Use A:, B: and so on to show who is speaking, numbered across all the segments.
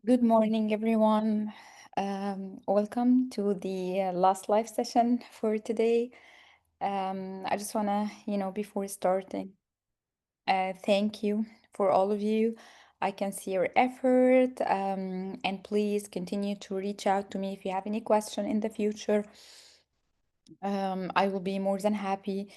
A: Good morning, everyone. Welcome to the last live session for today. I just wanna, before starting, thank you for all of you. I can see your effort, and please continue to reach out to me if you have any question in the future. I will be more than happy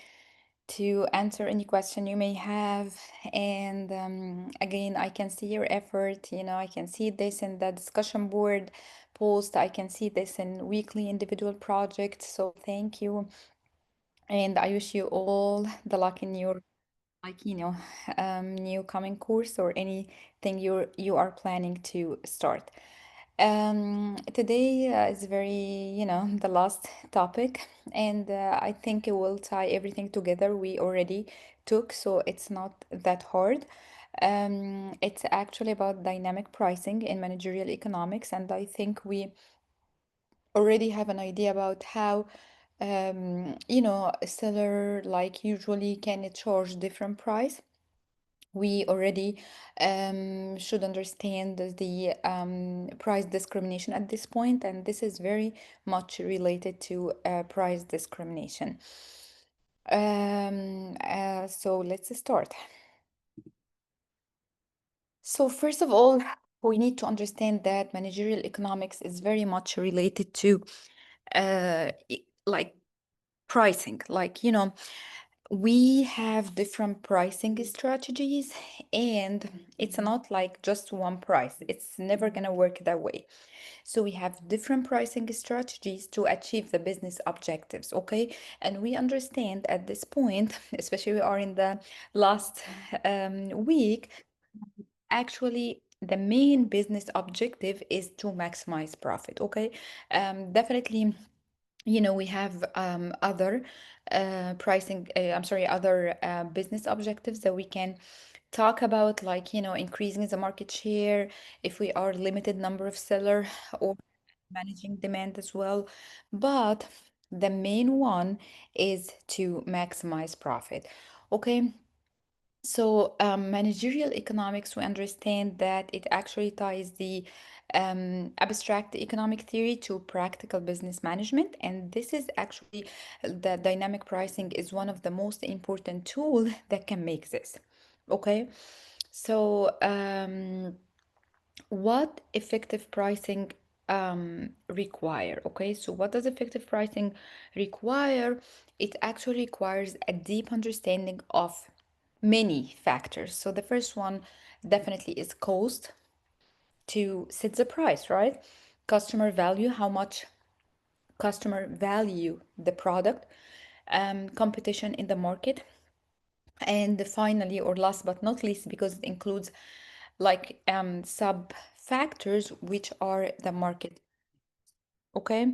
A: to answer any question you may have. And again, I can see your effort. I can see this in the discussion board post. I can see this in weekly individual projects. So thank you. And I wish you all the luck in your new coming course or anything you are planning to start. Today is very, the last topic, and I think it will tie everything together we already took, so it's not that hard. It's actually about dynamic pricing in managerial economics, and I think we already have an idea about how a seller like usually can charge different price. We already should understand the price discrimination at this point, and this is very much related to price discrimination. So let's start. So first of all, we need to understand that managerial economics is very much related to like pricing. We have different pricing strategies, and it's not like just one price. It's never going to work that way. So we have different pricing strategies to achieve the business objectives, okay? And we understand at this point, especially we are in the last week, actually the main business objective is to maximize profit, okay? Definitely, we have other other business objectives that we can talk about, like, increasing the market share if we are limited number of seller, or managing demand as well. But the main one is to maximize profit. Okay. So, managerial economics, we understand that it actually ties the abstract economic theory to practical business management. And this is actually the dynamic pricing is one of the most important tool that can make this. Okay. So, what effective pricing require? Okay, so what does effective pricing require? It actually requires a deep understanding of many factors. So the first one definitely is cost to set the price, right? Customer value, how much customer value the product, competition in the market, and finally, or last but not least, because it includes like sub factors, which are the market. Okay.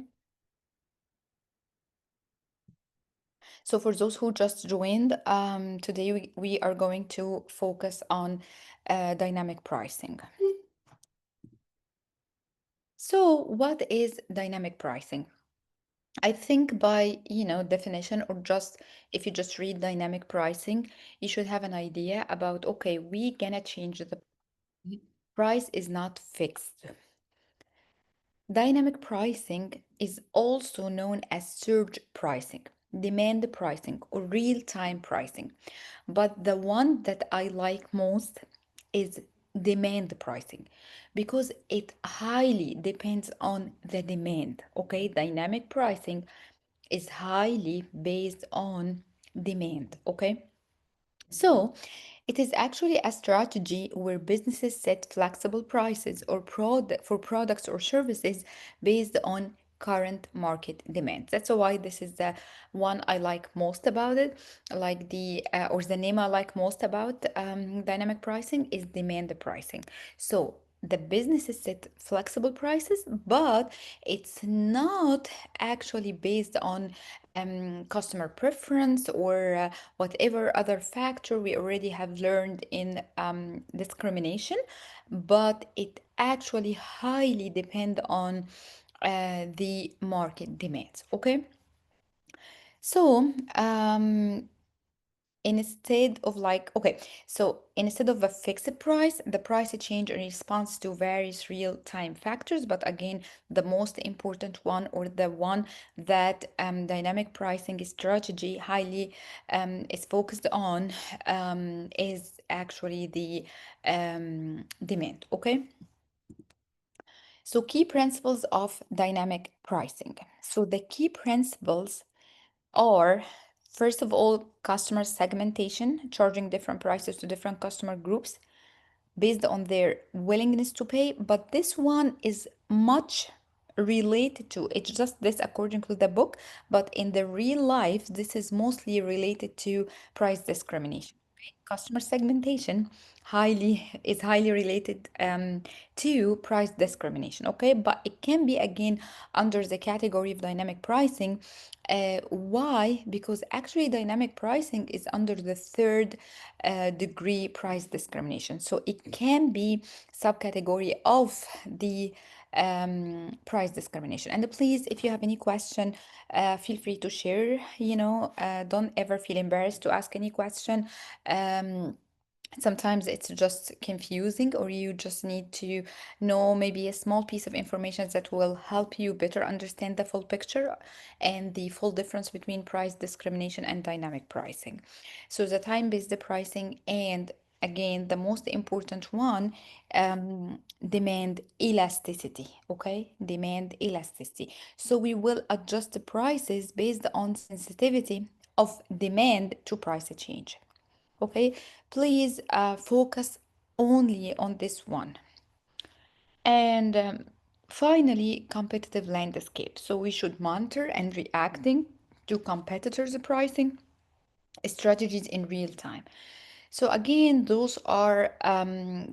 A: So for those who just joined, today we are going to focus on dynamic pricing. So what is dynamic pricing? I think by, definition, or just if you just read dynamic pricing, you should have an idea about, okay, we gonna change the price is not fixed. Dynamic pricing is also known as surge pricing, demand pricing, or real time pricing. But the one that I like most is demand pricing because it highly depends on the demand. Okay, dynamic pricing is highly based on demand. Okay. So, it is actually a strategy where businesses set flexible prices or for products or services based on current market demands. That's why this is the one I like most about it. Like the name I like most about dynamic pricing is demand pricing. So the businesses set flexible prices, but it's not actually based on customer preference or whatever other factor we already have learned in discrimination, but it actually highly depend on the market demands. Okay, so instead of like, okay, so instead of a fixed price, the price change in response to various real-time factors. But again, the most important one, or the one that dynamic pricing strategy highly is focused on, is actually the demand. Okay, so key principles of dynamic pricing. So the key principles are, first of all, customer segmentation, charging different prices to different customer groups based on their willingness to pay. But this one is much related to, it's just this according to the book, but in the real life, this is mostly related to price discrimination. Customer segmentation highly related to price discrimination. Okay, but it can be again under the category of dynamic pricing. Why? Because actually dynamic pricing is under the third degree price discrimination, so it can be subcategory of the price discrimination. And please, if you have any question, feel free to share. Don't ever feel embarrassed to ask any question. um, Sometimes it's just confusing, or you just need to know maybe a small piece of information that will help you better understand the full picture and the full difference between price discrimination and dynamic pricing. So the time-based pricing, and again, the most important one, demand elasticity. Okay, demand elasticity. So we will adjust the prices based on sensitivity of demand to price change. Okay, please focus only on this one. And finally, competitive landscape. So we should monitor and reacting to competitors' pricing strategies in real time. So again, those are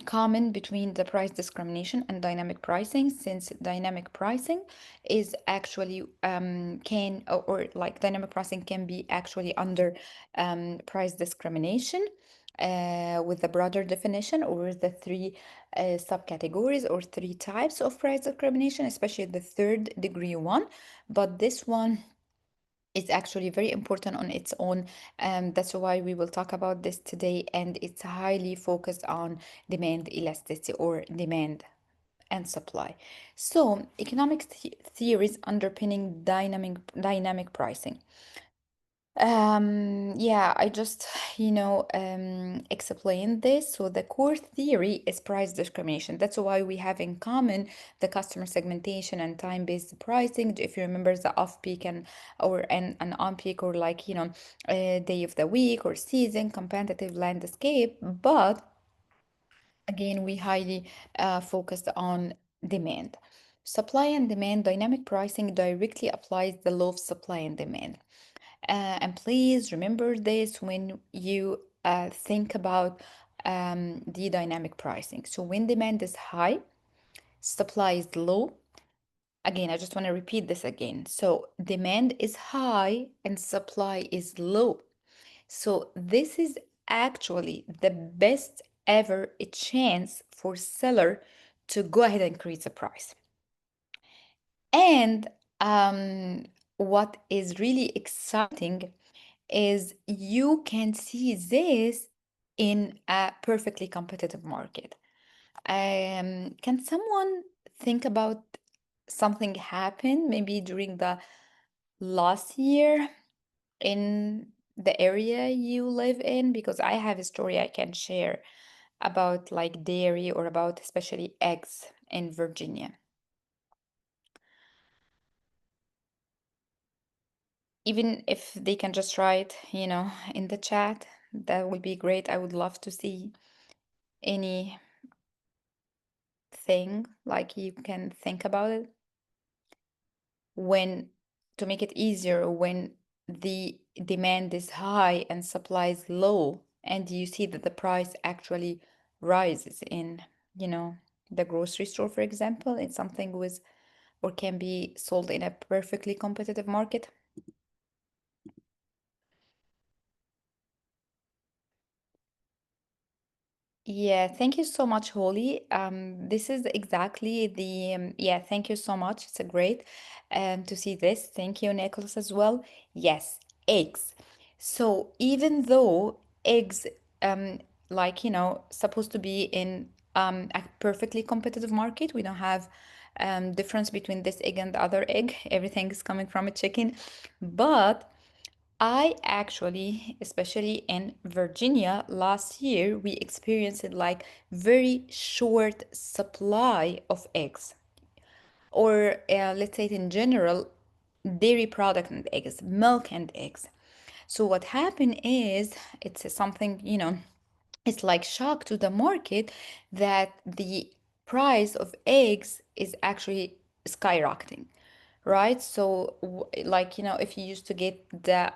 A: common between the price discrimination and dynamic pricing, since dynamic pricing is actually can or like dynamic pricing can be actually under price discrimination with the broader definition, or the three subcategories or three types of price discrimination, especially the third degree one. But this one is actually very important on its own. That's why we will talk about this today, and it's highly focused on demand elasticity, or demand and supply. So, economic theories underpinning dynamic pricing. Yeah, I just, explained this. So the core theory is price discrimination. That's why we have in common the customer segmentation and time-based pricing. If you remember the off-peak and or an on-peak, or like, day of the week or season, competitive landscape. But again, we highly focused on demand. Supply and demand, dynamic pricing directly applies the law of supply and demand. And please remember this when you think about the dynamic pricing. So when demand is high, supply is low. Again, I just want to repeat this again. So demand is high and supply is low. So this is actually the best ever a chance for seller to go ahead and increase the price. And what is really exciting is you can see this in a perfectly competitive market. Can someone think about something happened maybe during the last year in the area you live in? Because I have a story I can share about like dairy, or about especially eggs in Virginia. Even if they can just write, in the chat, that would be great. I would love to see anything like you can think about it, when to make it easier when the demand is high and supply is low, and you see that the price actually rises in, you know, the grocery store, for example. It's something with, or can be sold in a perfectly competitive market. Yeah, thank you so much, Holly. This is exactly the yeah, thank you so much. It's a great to see this. Thank you, Nicholas, as well. Yes, eggs. So even though eggs, um, like, supposed to be in a perfectly competitive market, we don't have difference between this egg and the other egg. Everything is coming from a chicken. But I actually, especially in Virginia, last year, we experienced like very short supply of eggs, or let's say it in general, dairy product and eggs, milk and eggs. So what happened is it's something, it's like shock to the market that the price of eggs is actually skyrocketing, right? So like, if you used to get the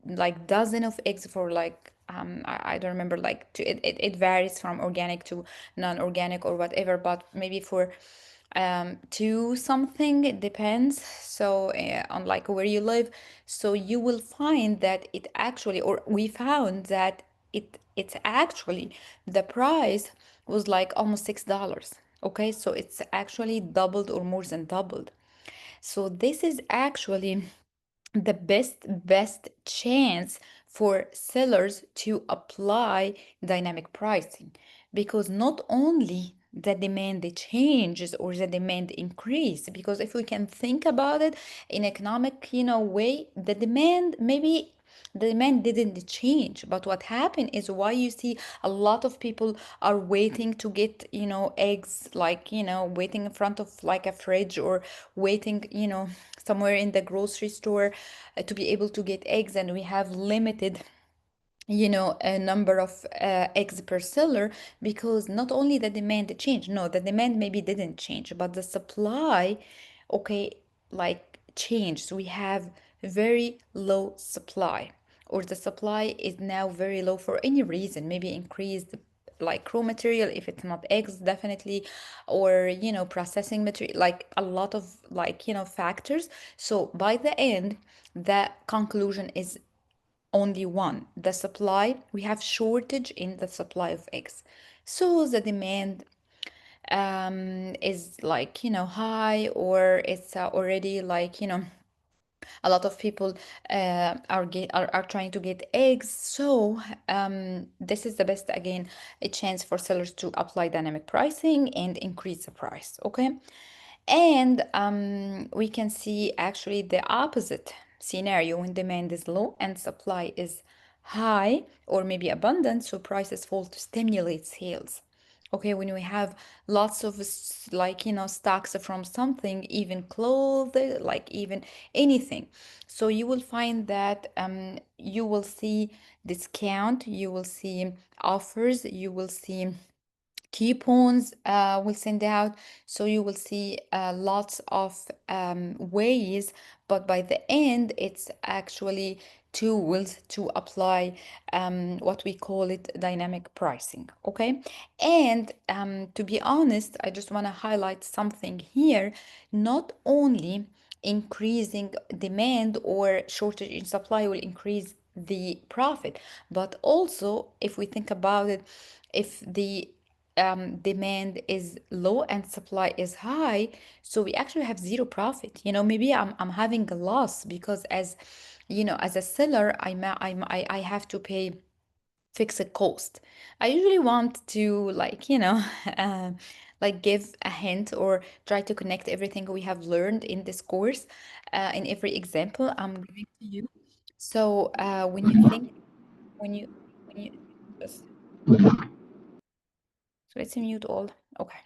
A: like dozen of eggs for like I don't remember, like it varies from organic to non-organic or whatever, but maybe for two something, it depends. So on like where you live, so you will find that it actually, or we found that it's actually the price was like almost $6. Okay, so it's actually doubled or more than doubled. So this is actually the best chance for sellers to apply dynamic pricing, because not only the demand changes or the demand increase, because if we can think about it in economic way, the demand didn't change, but what happened is why you see a lot of people are waiting to get eggs, like waiting in front of like a fridge, or waiting somewhere in the grocery store to be able to get eggs, and we have limited a number of eggs per seller, because not only the demand changed, no, the demand maybe didn't change, but the supply, okay, like changed. So we have very low supply, or the supply is now very low for any reason, maybe increased like raw material, if it's not eggs, definitely, or processing material, like a lot of like factors. So by the end, the conclusion is only one: the supply. We have shortage in the supply of eggs, so the demand is like high, or it's already like a lot of people are trying to get eggs. So this is the best, again, a chance for sellers to apply dynamic pricing and increase the price. Okay, and we can see actually the opposite scenario when demand is low and supply is high, or maybe abundant, so prices fall to stimulate sales. Okay, when we have lots of like stocks from something, even clothes, like even anything, so you will find that you will see discount, you will see offers, you will see coupons will send out, so you will see lots of ways, but by the end it's actually tools to apply what we call it dynamic pricing. Okay, and to be honest, I just want to highlight something here: not only increasing demand or shortage in supply will increase the profit, but also if we think about it, if the demand is low and supply is high, so we actually have zero profit. Maybe I'm having a loss, because as as a seller, I have to pay fixed cost. I usually want to like uh, like give a hint or try to connect everything we have learned in this course in every example I'm giving to you. So when you think, when you just, so let's mute all. Okay.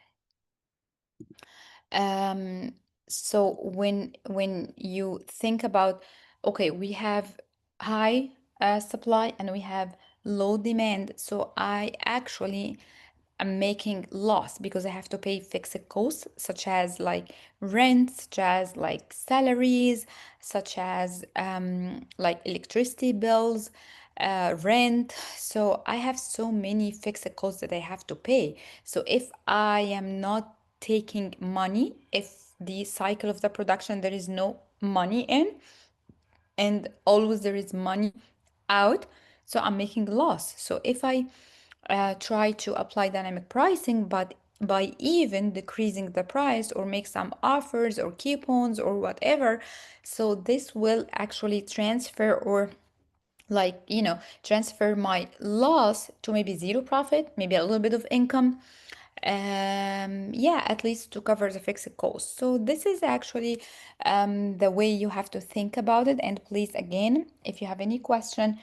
A: Um, so when you think about, okay, we have high supply and we have low demand, so I actually am making loss because I have to pay fixed costs, such as like rent, such as like salaries, such as like electricity bills, rent. So I have so many fixed costs that I have to pay. So if I am not taking money, if the cycle of the production there is no money in, and always there is money out, so I'm making loss. So if I try to apply dynamic pricing, but by even decreasing the price or make some offers or coupons or whatever, so this will actually transfer or like, transfer my loss to maybe zero profit, maybe a little bit of income, yeah, at least to cover the fixed cost. So this is actually the way you have to think about it. And please, again, if you have any question,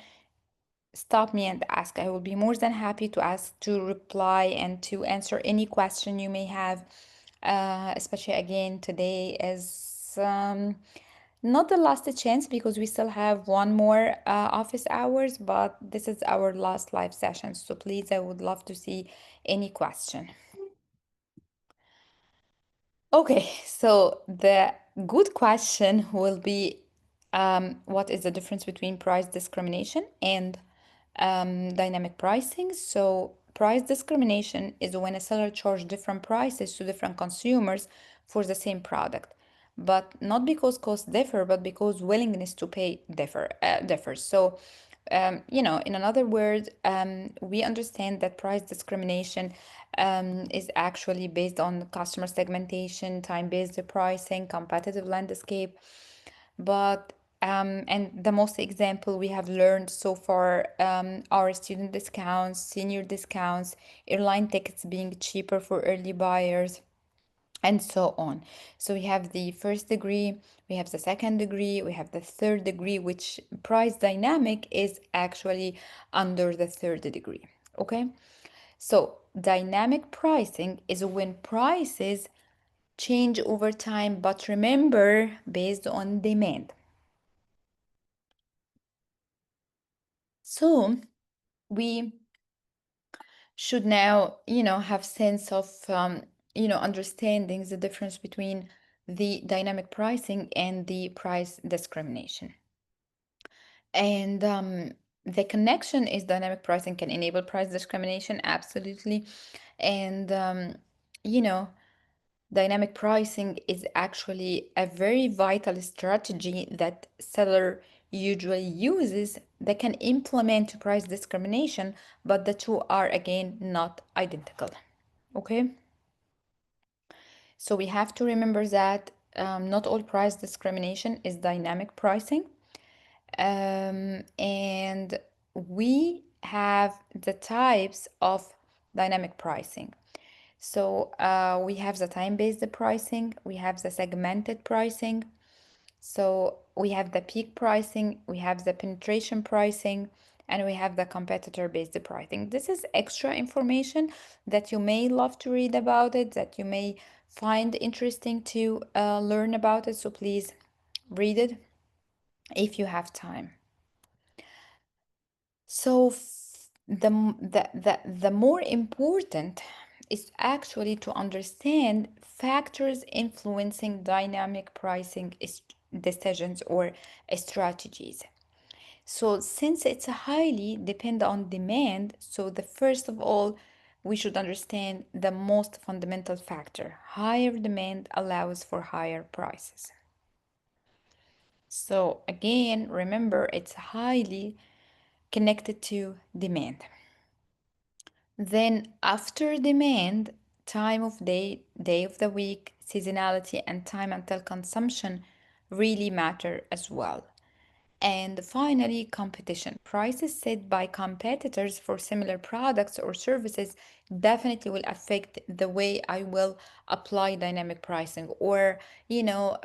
A: stop me and ask. I will be more than happy to ask, to reply, and to answer any question you may have. Especially again, today is not the last chance because we still have one more office hours, but this is our last live session. So please, I would love to see any question. Okay, so the good question will be, what is the difference between price discrimination and dynamic pricing? So, price discrimination is when a seller charges different prices to different consumers for the same product, but not because costs differ, but because willingness to pay differs. So, in another word, we understand that price discrimination is actually based on customer segmentation, time-based pricing, competitive landscape. But and the most example we have learned so far are student discounts, senior discounts, airline tickets being cheaper for early buyers, and so on. So we have the first degree, we have the second degree, we have the third degree, which price dynamic is actually under the third degree. Okay, so dynamic pricing is when prices change over time, but remember, based on demand. So we should now, have sense of, understanding the difference between the dynamic pricing and the price discrimination. And the connection is dynamic pricing can enable price discrimination, absolutely. And, you know, dynamic pricing is actually a very vital strategy that seller usually uses that can implement price discrimination, but the two are again not identical. Okay, so we have to remember that not all price discrimination is dynamic pricing. And we have the types of dynamic pricing. So we have the time-based pricing, we have the segmented pricing, so we have the peak pricing, we have the penetration pricing, and we have the competitor-based pricing. This is extra information that you may love to read about it, that you may find interesting to learn about it. So please read it if you have time. So the more important is actually to understand factors influencing dynamic pricing decisions or strategies. So since it's highly depend on demand, so the first of all, we should understand the most fundamental factor. Higher demand allows for higher prices. So again, remember it's highly connected to demand. Then after demand, time of day of the week, seasonality, and time until consumption really matter as well. And finally, competition. Prices set by competitors for similar products or services definitely will affect the way I will apply dynamic pricing, or,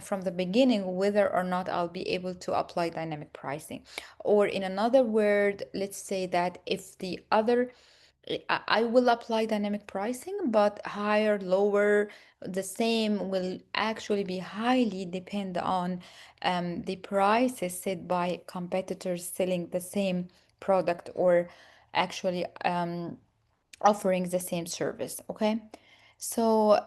A: from the beginning, whether or not I'll be able to apply dynamic pricing. Or, in another word, let's say that if the other I will apply dynamic pricing, but higher, lower, the same will actually be highly depend on the prices set by competitors selling the same product or actually offering the same service. Okay. So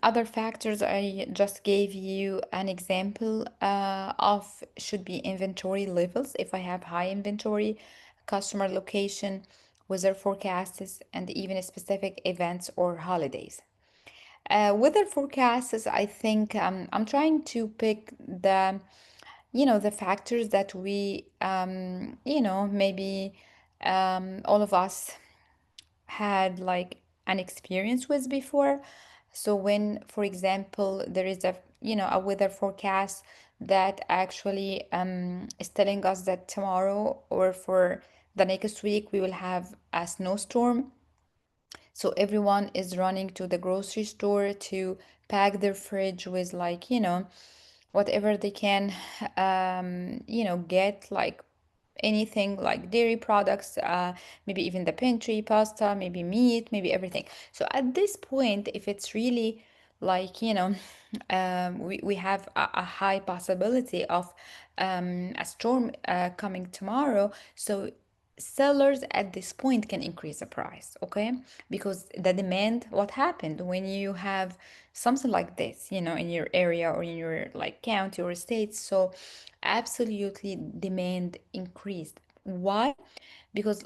A: other factors I just gave you an example of should be inventory levels. If I have high inventory, customer location, weather forecasts, and even specific events or holidays. Weather forecasts, I think I'm trying to pick the factors that we, maybe all of us had like an experience with before. So when, for example, there is a weather forecast that actually is telling us that tomorrow or for the next week we will have a snowstorm. So everyone is running to the grocery store to pack their fridge with, like, whatever they can, get, like anything like dairy products, maybe even the pantry, pasta, maybe meat, maybe everything. So at this point, if it's really like, we have a high possibility of a storm coming tomorrow. So sellers at this point can increase the price, okay? Because the demand, what happened when you have something like this, in your area or in your like county or state? So absolutely demand increased. Why? Because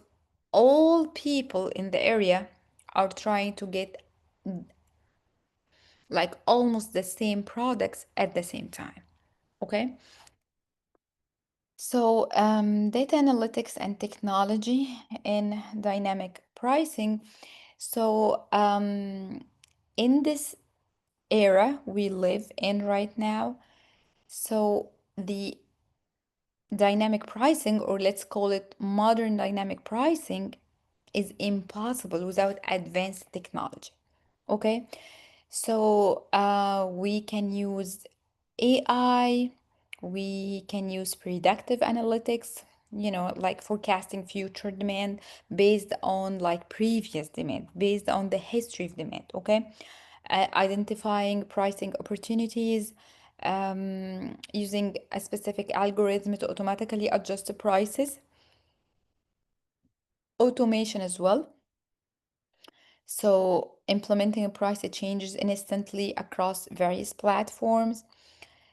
A: all people in the area are trying to get like almost the same products at the same time, okay? So, data analytics and technology in dynamic pricing. So, in this era we live in right now, so the dynamic pricing, or let's call it modern dynamic pricing, is impossible without advanced technology. Okay, so we can use AI, we can use predictive analytics, like forecasting future demand based on like previous demand, based on the history of demand. Okay, identifying pricing opportunities, using a specific algorithm to automatically adjust the prices, automation as well. So implementing a price changes instantly across various platforms.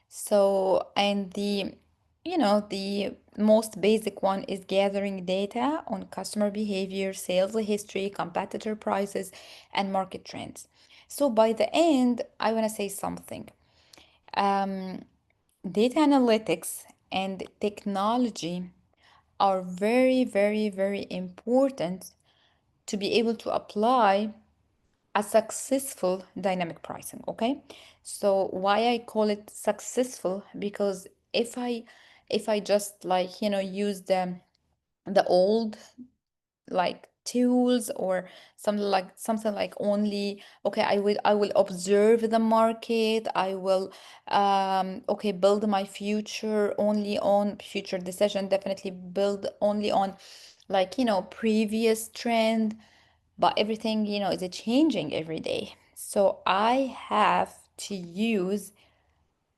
A: So, and the most basic one is gathering data on customer behavior, sales history, competitor prices, and market trends. So by the end, I want to say something. Um, Data analytics and technology are very, very, very important to be able to apply a successful dynamic pricing. Okay, so why I call it successful? Because if I just like use the old like tools, or something like only, okay, I will observe the market, I will okay, build my future only on future decision, definitely build only on like previous trend, but everything is changing every day. So I have to use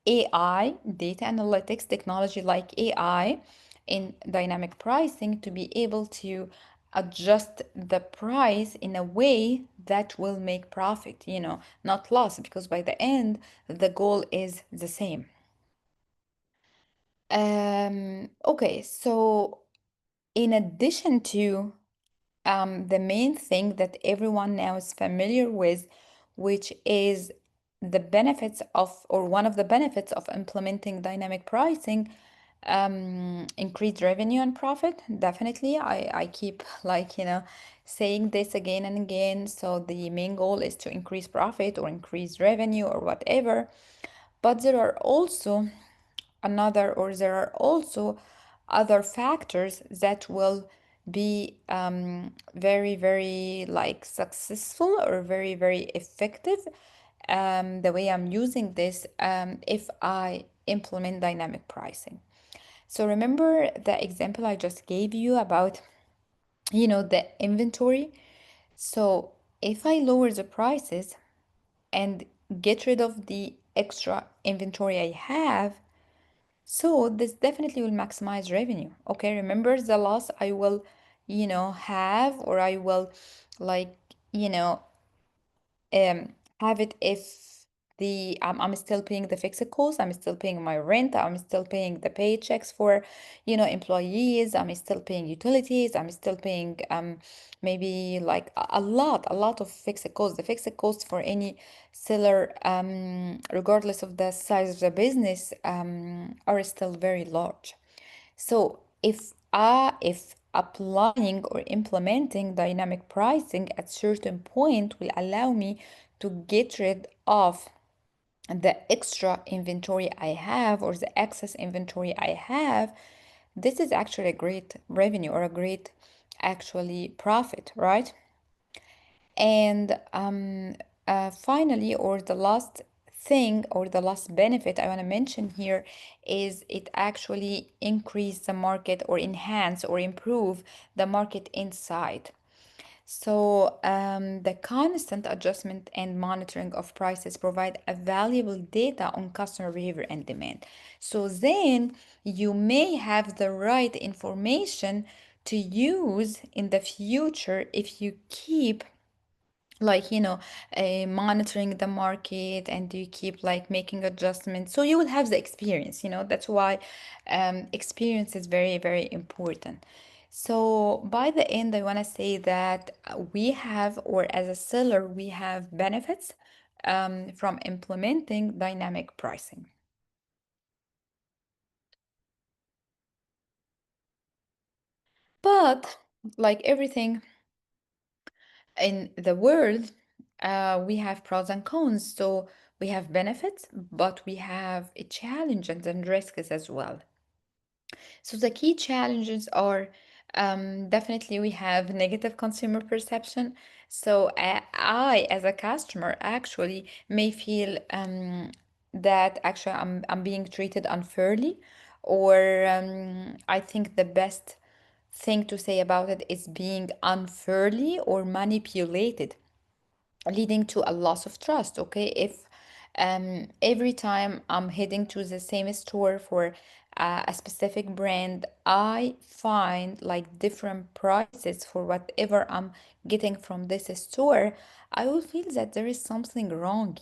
A: AI, data analytics technology like AI in dynamic pricing to be able to adjust the price in a way that will make profit, not loss, because by the end, the goal is the same. Okay, so in addition to the main thing that everyone now is familiar with, which is the benefits of, or one of the benefits of implementing dynamic pricing, increased revenue and profit. Definitely, I keep like, saying this again and again. So the main goal is to increase profit or increase revenue or whatever. But there are also other factors that will be very, very like successful or very, very effective, the way I'm using this, if I implement dynamic pricing. So remember the example I just gave you about, the inventory. So if I lower the prices and get rid of the extra inventory I have, so this definitely will maximize revenue. Okay, remember the loss I will, have, or I will like, you know, have it if I'm still paying the fixed cost, I'm still paying my rent, I'm still paying the paychecks for, employees, I'm still paying utilities, I'm still paying maybe like a lot of fixed costs. The fixed costs for any seller, regardless of the size of the business, are still very large. So if applying or implementing dynamic pricing at certain point will allow me to get rid of the extra inventory I have or the excess inventory I have, this is actually a great revenue or a great actually profit, right? And finally, or the last thing or the last benefit I want to mention here is it actually increase the market or enhance or improve the market insight. So, the constant adjustment and monitoring of prices provide a valuable data on customer behavior and demand. So then you may have the right information to use in the future if you keep like monitoring the market and you keep like making adjustments, so you will have the experience. That's why experience is very very important. So by the end, I want to say that we have, or as a seller, we have benefits from implementing dynamic pricing. But like everything in the world, we have pros and cons. So we have benefits, but we have challenges and risks as well. So the key challenges are, definitely we have negative consumer perception. So I, as a customer, actually may feel that actually I'm being treated unfairly, or I think the best thing to say about it is being unfairly or manipulated, leading to a loss of trust. Okay, if every time I'm heading to the same store for a specific brand, I find like different prices for whatever I'm getting from this store, I will feel that there is something wrong.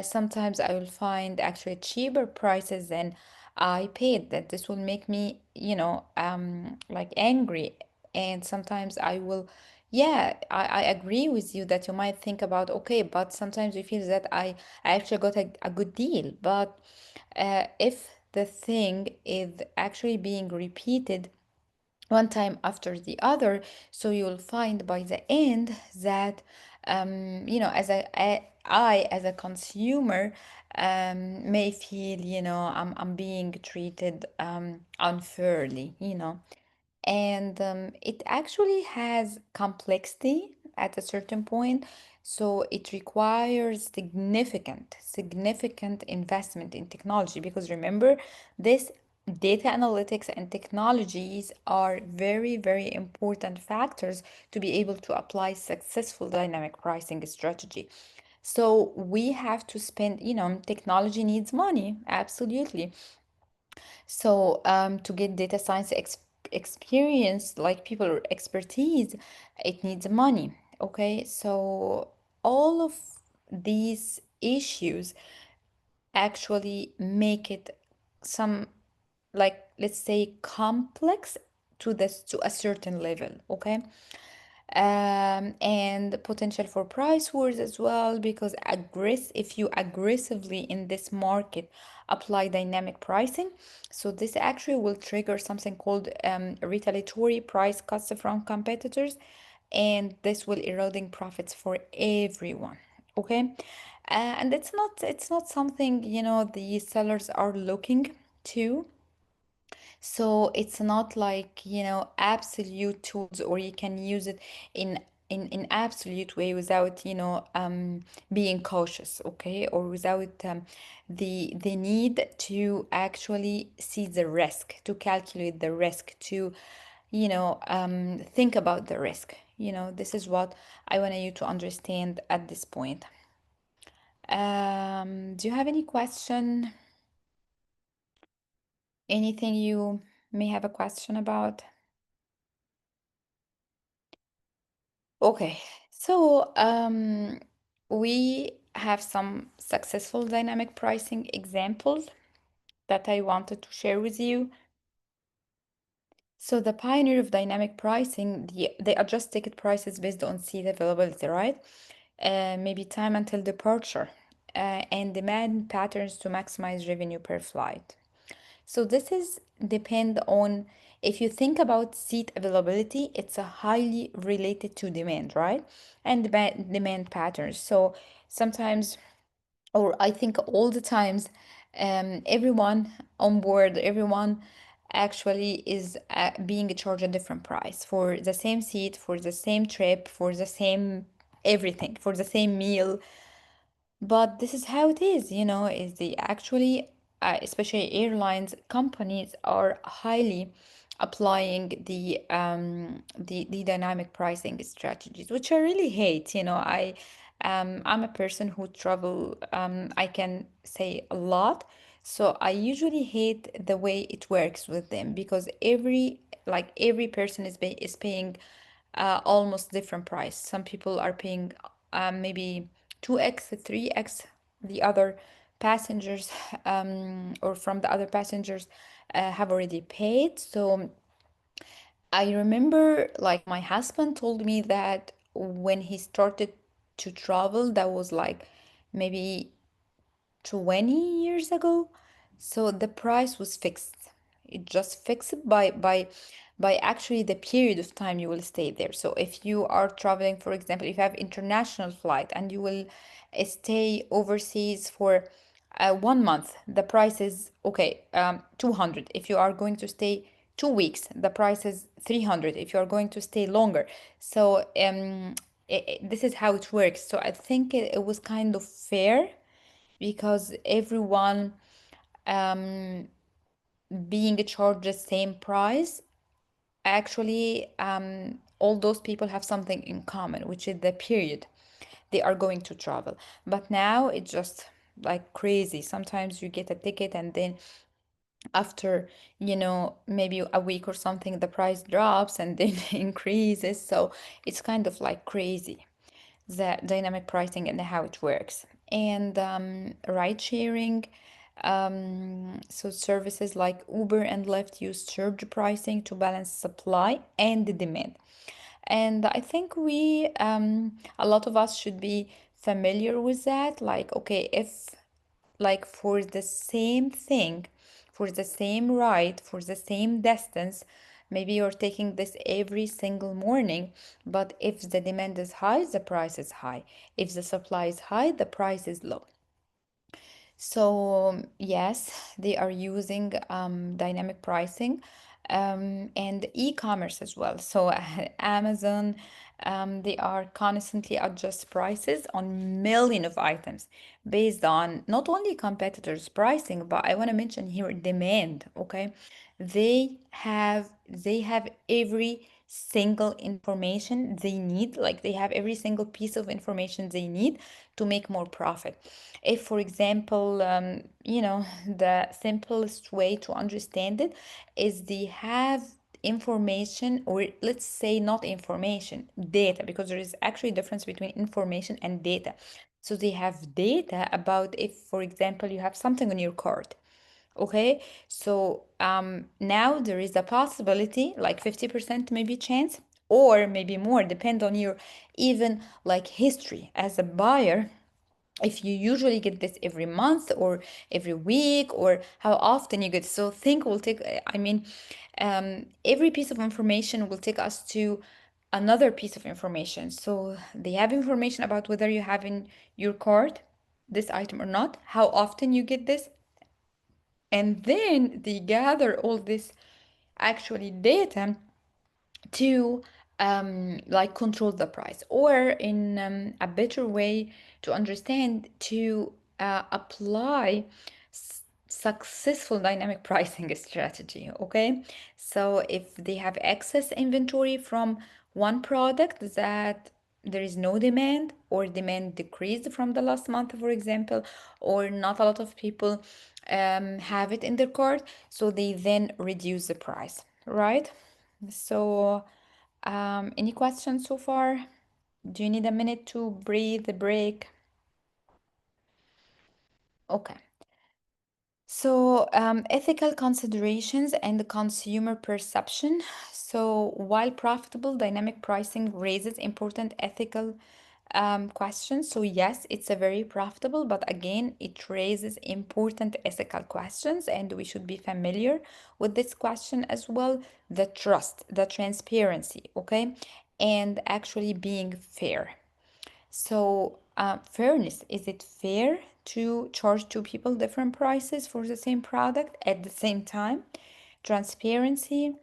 A: Sometimes I will find actually cheaper prices than I paid. That this will make me, like angry. And sometimes I will, yeah, I agree with you that you might think about, okay, but sometimes you feel that I actually got a good deal. But if the thing is actually being repeated one time after the other, so you'll find by the end that I as a consumer may feel, I'm being treated unfairly. And it actually has complexity at a certain point, so it requires significant investment in technology, because remember, this data analytics and technologies are very very important factors to be able to apply successful dynamic pricing strategy. So we have to spend, technology needs money, absolutely. So to get data science experience, like people or expertise, it needs money. Okay, so all of these issues actually make it some, like, let's say, complex to this, to a certain level. Okay, and the potential for price wars as well, because if you aggressively in this market apply dynamic pricing, so this actually will trigger something called retaliatory price cuts from competitors, and this will eroding profits for everyone. Okay, and it's not something the sellers are looking to. So it's not like, absolute tools, or you can use it in in absolute way without, being cautious, okay, or without the need to actually see the risk, to calculate the risk, to think about the risk. This is what I want you to understand at this point. Do you have any question? Anything you may have a question about? Okay, so we have some successful dynamic pricing examples that I wanted to share with you. So the pioneer of dynamic pricing, they adjust ticket prices based on seat availability, right? Maybe time until departure, and demand patterns to maximize revenue per flight. So this is depend on, if you think about seat availability, it's a highly related to demand, right? And demand patterns. So sometimes or I think all the times, everyone on board, everyone actually is being charged a different price for the same seat, for the same trip, for the same everything, for the same meal. But this is how it is, is the actually, especially airlines companies are highly applying the dynamic pricing strategies, which I really hate. I'm a person who travel, I can say a lot, so I usually hate the way it works with them, because every person is paying almost different price. Some people are paying maybe 2x, 3x the other passengers, or from the other passengers have already paid. So I remember, like, my husband told me that when he started to travel, that was like maybe 20 years ago. So the price was fixed. It just fixed by actually the period of time you will stay there. So if you are traveling, for example, if you have international flight and you will stay overseas for 1 month, the price is okay, 200. If you are going to stay 2 weeks, the price is 300. If you are going to stay longer, so this is how it works. So I think it was kind of fair, because everyone um, being charged the same price, actually, all those people have something in common, which is the period they are going to travel. But now it's just like crazy. Sometimes you get a ticket, and then after, maybe a week or something, the price drops and then increases. So it's kind of like crazy, the dynamic pricing and how it works. And ride sharing, so services like Uber and Lyft use surge pricing to balance supply and the demand. And I think a lot of us should be familiar with that. Like, okay, if, like, for the same thing, for the same ride, for the same distance, maybe you're taking this every single morning, but if the demand is high, the price is high. If the supply is high, the price is low. So, yes, they are using dynamic pricing, and e-commerce as well. So, Amazon, they are constantly adjust prices on million of items based on not only competitors' pricing, but I want to mention here demand. Okay, they have every single information they need, like they have every single piece of information they need to make more profit. If, for example, the simplest way to understand it is they have information, or let's say not information, data, because there is actually a difference between information and data. So they have data about, if, for example, you have something on your card. Okay, so now there is a possibility, like 50% maybe chance, or maybe more, depend on your even like history as a buyer, if you usually get this every month or every week, or how often you get. So think will take, I mean, every piece of information will take us to another piece of information. So they have information about whether you have in your card this item or not, how often you get this, and then they gather all this actually data to like control the price, or in a better way to understand, to apply successful dynamic pricing strategy. Okay, so if they have excess inventory from one product that there is no demand, or demand decreased from the last month, for example, or not a lot of people have it in their cart, so they then reduce the price, right? So, any questions so far? Do you need a minute to breathe, a break? Okay. So, ethical considerations and the consumer perception. So, while profitable, dynamic pricing raises important ethical questions. So, yes, it's a very profitable, but again, it raises important ethical questions, and we should be familiar with this question as well. The trust, the transparency, okay, and actually being fair. So, fairness. Is it fair to charge two people different prices for the same product at the same time? Transparency,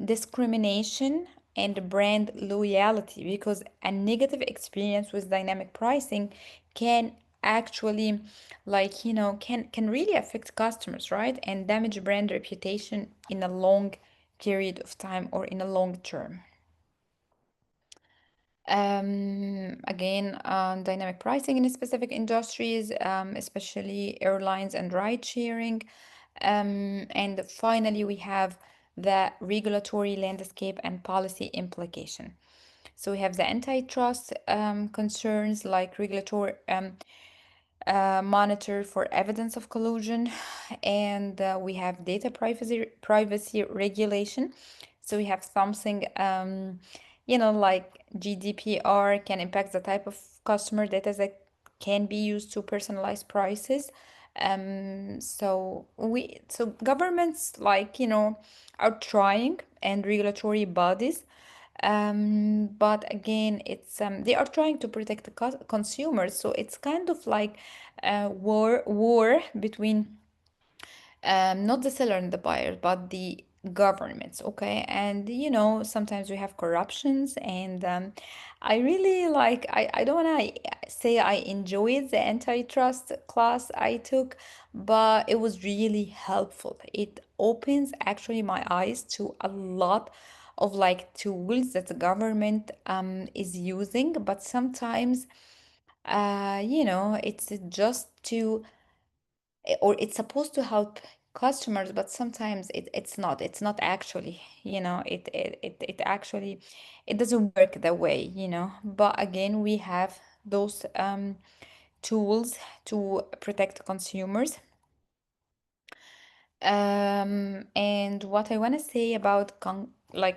A: discrimination, and brand loyalty, because a negative experience with dynamic pricing can actually, can really affect customers, right, and damage brand reputation in a long period of time or in a long term. Again, dynamic pricing in specific industries, especially airlines and ride sharing. And finally, we have the regulatory landscape and policy implication. So we have the antitrust concerns, like regulatory monitor for evidence of collusion, and we have data privacy regulation. So we have something, like GDPR can impact the type of customer data that can be used to personalize prices. So governments, are trying, and regulatory bodies, but again, it's they are trying to protect the consumers, so it's kind of like a war between not the seller and the buyer, but the governments, okay? And sometimes we have corruptions, and I really like, I don't want to say I enjoyed the antitrust class I took, but it was really helpful. It opens actually my eyes to a lot of like tools that the government is using, but sometimes it's just to or it's supposed to help customers, but sometimes it's not actually, it actually, it doesn't work that way, but again, we have those tools to protect consumers. And what I want to say about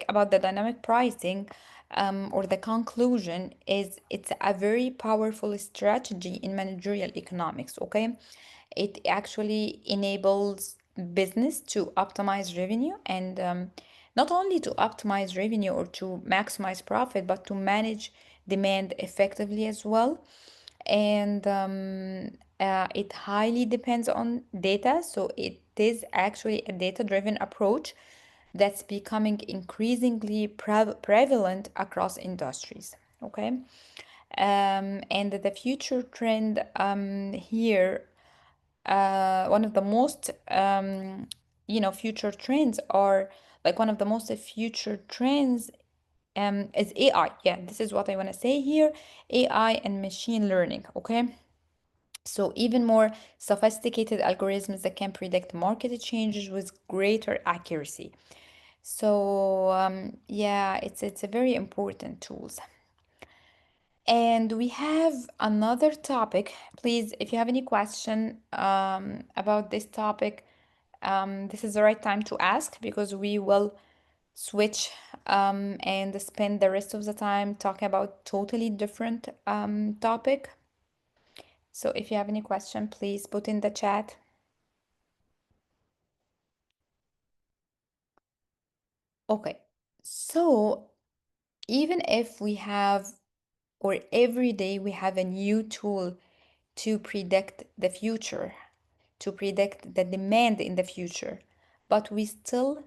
A: about the dynamic pricing, or the conclusion, is it's a very powerful strategy in managerial economics. Okay, it actually enables business to optimize revenue, and not only to optimize revenue or to maximize profit, but to manage demand effectively as well. And it highly depends on data, so it is actually a data-driven approach that's becoming increasingly prevalent across industries. Okay, and the future trend here, one of the most future trends are like one of the most future trends is AI. Yeah, this is what I want to say here. AI and machine learning. Okay, so even more sophisticated algorithms that can predict market changes with greater accuracy. So yeah, it's a very important tools. And we have another topic. Please, if you have any question about this topic, this is the right time to ask, because we will switch and spend the rest of the time talking about totally different topic. So if you have any question, please put in the chat. Okay, so even if we have, or every day we have a new tool to predict the future, to predict the demand in the future, but we still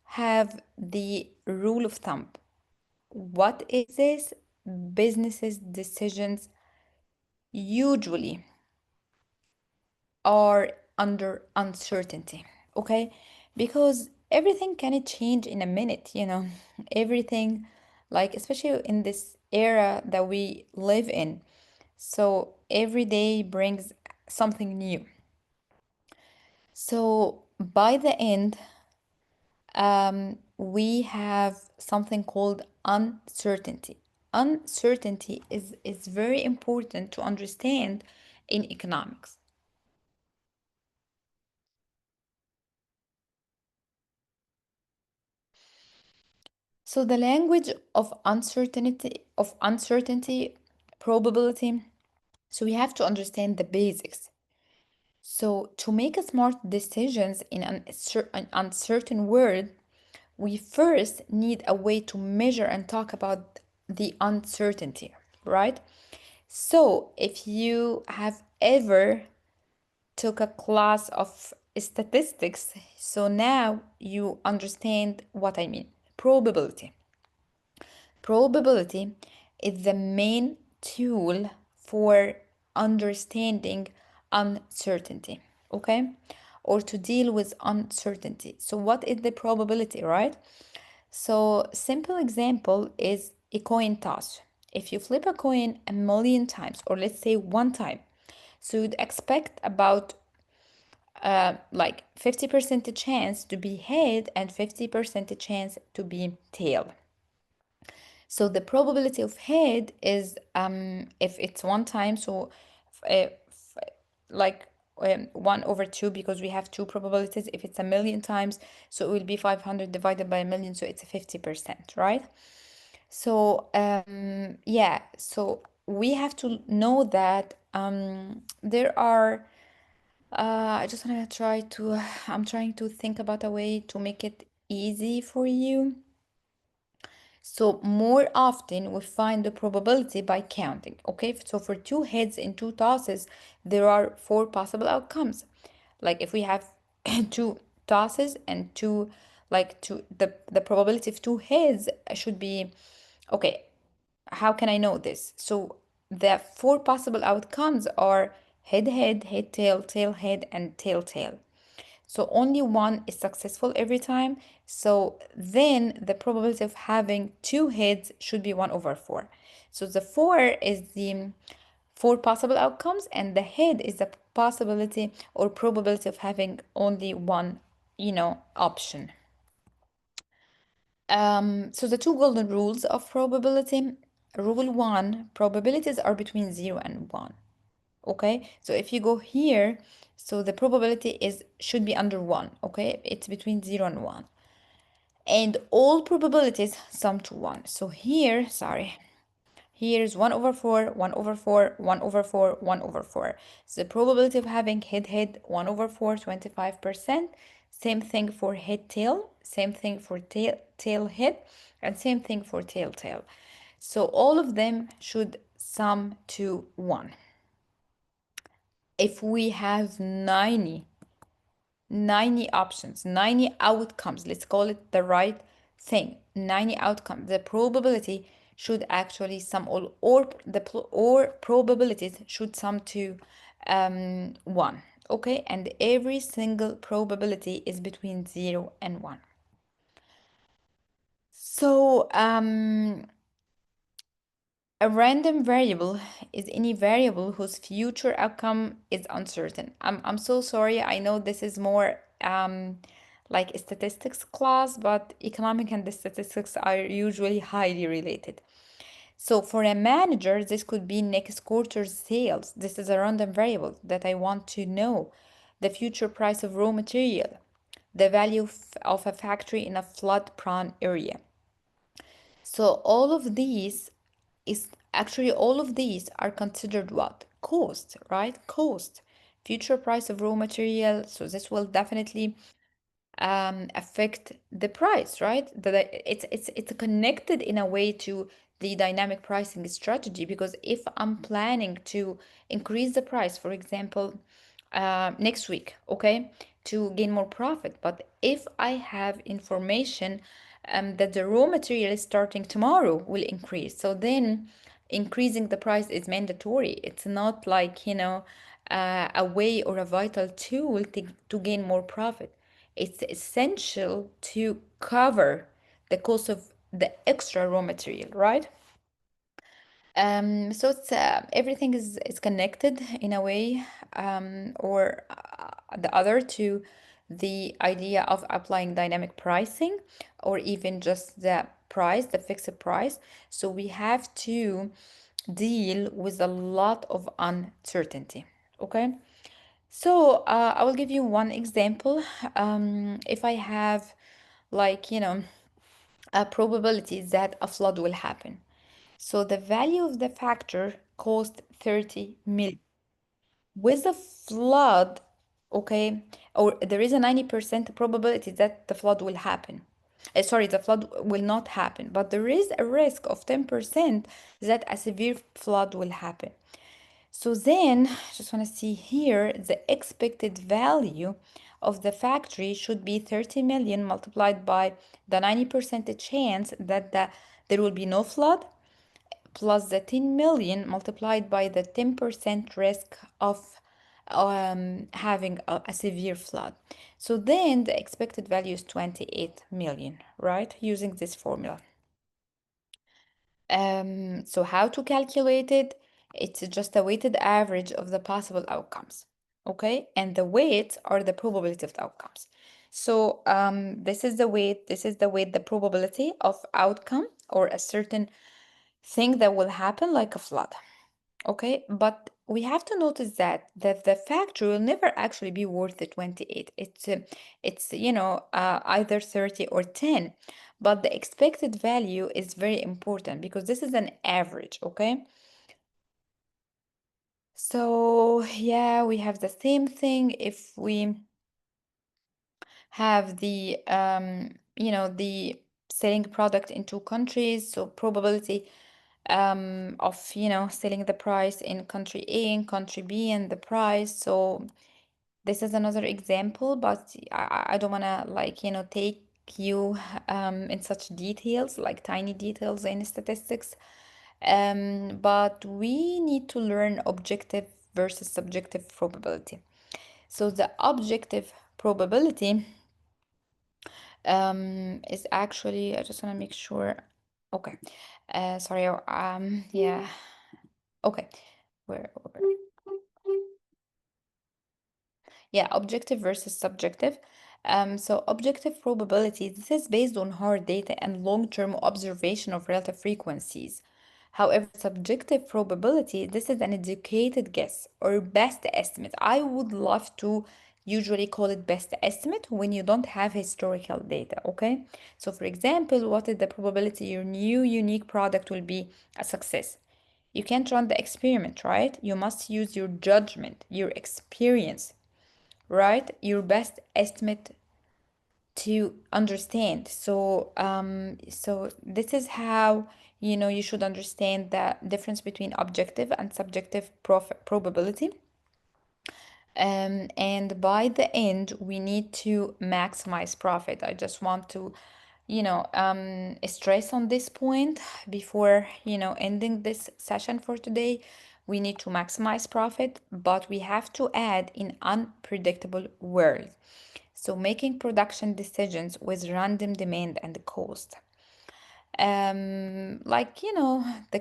A: have the rule of thumb. What is this? Businesses' decisions usually are under uncertainty, okay? Because everything can change in a minute, everything, like, especially in this era that we live in. So every day brings something new. So by the end, we have something called uncertainty. Uncertainty is very important to understand in economics. So the language of uncertainty, probability. So we have to understand the basics. So to make a smart decisions in an uncertain world, we first need a way to measure and talk about the uncertainty, right? So if you have ever took a class of statistics, so now you understand what I mean. Probability. Probability is the main tool for understanding uncertainty, okay? Or to deal with uncertainty. So, what is the probability, right? So, simple example is a coin toss. If you flip a coin a million times, or let's say one time, so you'd expect about like 50% chance to be head and 50% chance to be tail. So the probability of head is if it's one time, so like 1/2 because we have two probabilities. If it's a million times, so it will be 500 divided by a million, so it's a 50%, right? So yeah, so we have to know that there are I just want to try to I'm trying to think about a way to make it easy for you. So more often we find the probability by counting. Okay, so for two heads in two tosses, there are four possible outcomes. Like if we have two tosses and two, like two, the probability of two heads should be, okay, how can I know this? So the four possible outcomes are head head, head tail, tail head, and tail tail. So only one is successful every time. So then the probability of having two heads should be 1/4. So the four is the four possible outcomes, and the head is the possibility or probability of having only one, option. So the two golden rules of probability. Rule one, probabilities are between 0 and 1. Okay, so if you go here, so the probability is should be under 1. Okay, it's between 0 and 1, and all probabilities sum to 1. So here, sorry, here's 1/4, 1/4, 1/4, 1/4. So the probability of having head head 1/4, 25%. Same thing for head tail, same thing for tail head, and same thing for tail tail. So all of them should sum to 1. If we have 90 options, 90 outcomes, let's call it the right thing, 90 outcomes, the probability should actually sum all, or probabilities should sum to 1. Okay, and every single probability is between 0 and 1. So a random variable is any variable whose future outcome is uncertain. I'm so sorry. I know this is more like a statistics class, but economic and the statistics are usually highly related. So for a manager, this could be next quarter's sales. This is a random variable that I want to know. The future price of raw material, the value of a factory in a flood-prone area. So all of these are considered what? Cost, right? Cost. Future price of raw material. So this will definitely affect the price, right? It's connected in a way to the dynamic pricing strategy, because if I'm planning to increase the price, for example, next week, okay, to gain more profit, but if I have information that the raw material is starting tomorrow will increase, so then increasing the price is mandatory. It's not like, a way or a vital tool to gain more profit. It's essential to cover the cost of the extra raw material, right? So it's everything is connected in a way, or the other, to the idea of applying dynamic pricing, or even just the price, the fixed price. So we have to deal with a lot of uncertainty. Okay. So I will give you one example. If I have, like, a probability that a flood will happen. So the value of the factor cost 30 million. With the flood, okay, or there is a 90% probability that the flood will happen. Sorry, the flood will not happen, but there is a risk of 10% that a severe flood will happen. So then, just want to see here, the expected value of the factory should be 30 million multiplied by the 90% chance that there will be no flood, plus the 10 million multiplied by the 10% risk of having a severe flood. So then the expected value is 28 million, right? Using this formula. So how to calculate it? It's just a weighted average of the possible outcomes, okay? And the weights are the probability of the outcomes. So this is the weight, the probability of outcome or a certain thing that will happen like a flood. Okay, but we have to notice that the factor will never actually be worth the 28. It's either 30 or 10, but the expected value is very important because this is an average, okay? So yeah, we have the same thing if we have the selling product in two countries, so probability of selling the price in country A and country B and the price. So this is another example, but I don't want to take you in such details, like tiny details in statistics. But we need to learn objective versus subjective probability. So the objective probability is actually, I just want to make sure. Okay. Sorry. Yeah. Okay. Where? Yeah, objective versus subjective. So objective probability, this is based on hard data and long-term observation of relative frequencies. However, subjective probability, this is an educated guess or best estimate. I would love to usually call it best estimate when you don't have historical data, okay? So for example, what is the probability your new unique product will be a success? You can't run the experiment, right? You must use your judgment, your experience, right? Your best estimate to understand. So this is how you should understand the difference between objective and subjective probability. And by the end, we need to maximize profit. I just want to, stress on this point before, ending this session for today. We need to maximize profit, but we have to add in unpredictable world. So making production decisions with random demand and cost. The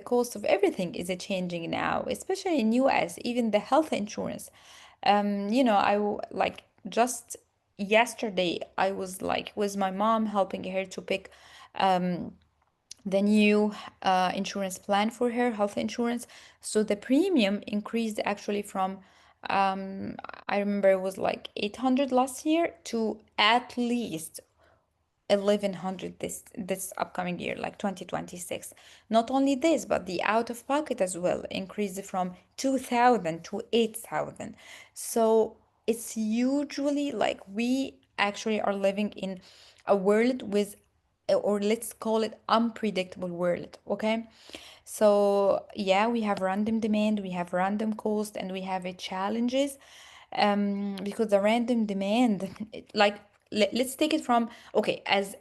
A: cost of everything is changing now, especially in US, even the health insurance. Like just yesterday I was like with my mom helping her to pick the new insurance plan for her health insurance. So the premium increased actually from I remember it was like 800 last year to at least 1100 this upcoming year, like 2026. Not only this, but the out of pocket as well increased from 2000 to 8000. So it's usually like we actually are living in a world with, or let's call it unpredictable world, okay? So yeah, we have random demand, we have random cost, and we have a challenges, because the random demand, let's take it from, okay, as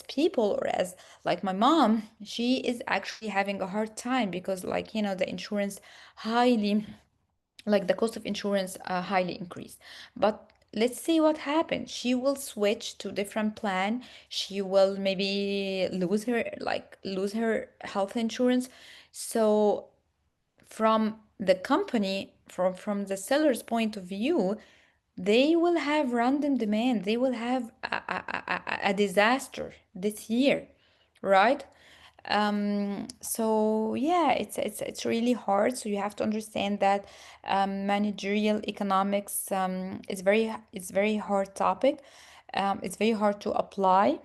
A: people, or as like my mom, she is actually having a hard time because the insurance highly, like the cost of insurance highly increased. But let's see what happens. She will switch to different plan. She will maybe lose her health insurance. So from the company, from the seller's point of view, they will have random demand. They will have a disaster this year, right? So yeah, it's really hard. So you have to understand that managerial economics is very hard topic. It's very hard to apply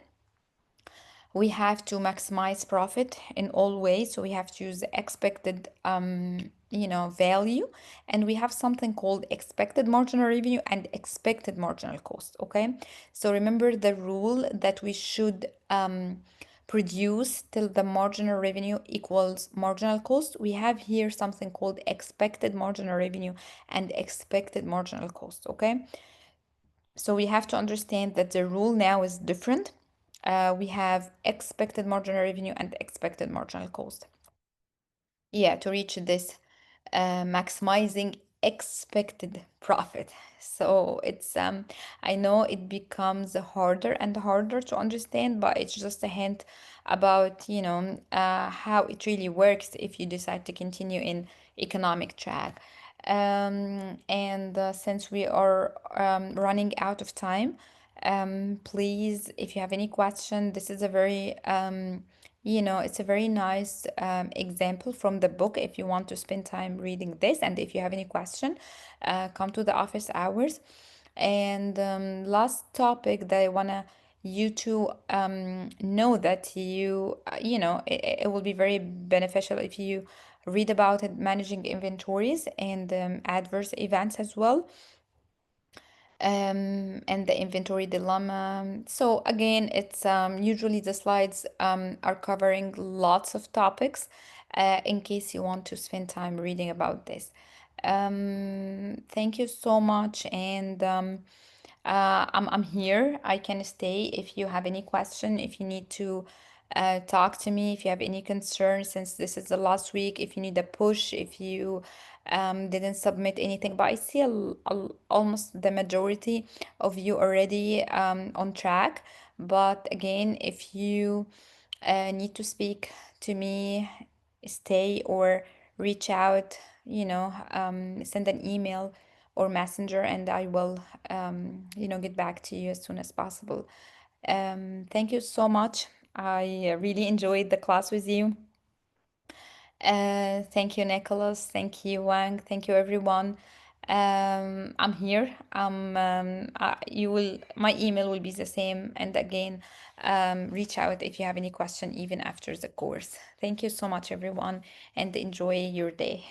A: we have to maximize profit in all ways, so we have to use the expected value, and we have something called expected marginal revenue and expected marginal cost. Okay, so remember the rule that we should produce till the marginal revenue equals marginal cost. We have here something called expected marginal revenue and expected marginal cost. Okay, so we have to understand that the rule now is different. We have expected marginal revenue and expected marginal cost. Yeah, to reach this maximizing expected profit. So it's I know it becomes harder and harder to understand, but it's just a hint about how it really works if you decide to continue in economic track. And since we are running out of time, please, if you have any question, this is a very it's a very nice example from the book if you want to spend time reading this. And if you have any question, come to the office hours. And last topic that I wanna you to know that it will be very beneficial if you read about it, managing inventories and adverse events as well, and the inventory dilemma. So again, it's usually the slides are covering lots of topics in case you want to spend time reading about this. Thank you so much, and I'm here. I can stay if you have any question, if you need to talk to me, if you have any concerns, since this is the last week, if you need a push, if you didn't submit anything. But I see almost the majority of you already on track. But again, if you need to speak to me, stay or reach out, send an email or messenger, and I will, get back to you as soon as possible. Thank you so much. I really enjoyed the class with you. Thank you, Nicholas. Thank you, Wang. Thank you, everyone. I'm here. My email will be the same. And again, reach out if you have any question, even after the course. Thank you so much, everyone, and enjoy your day.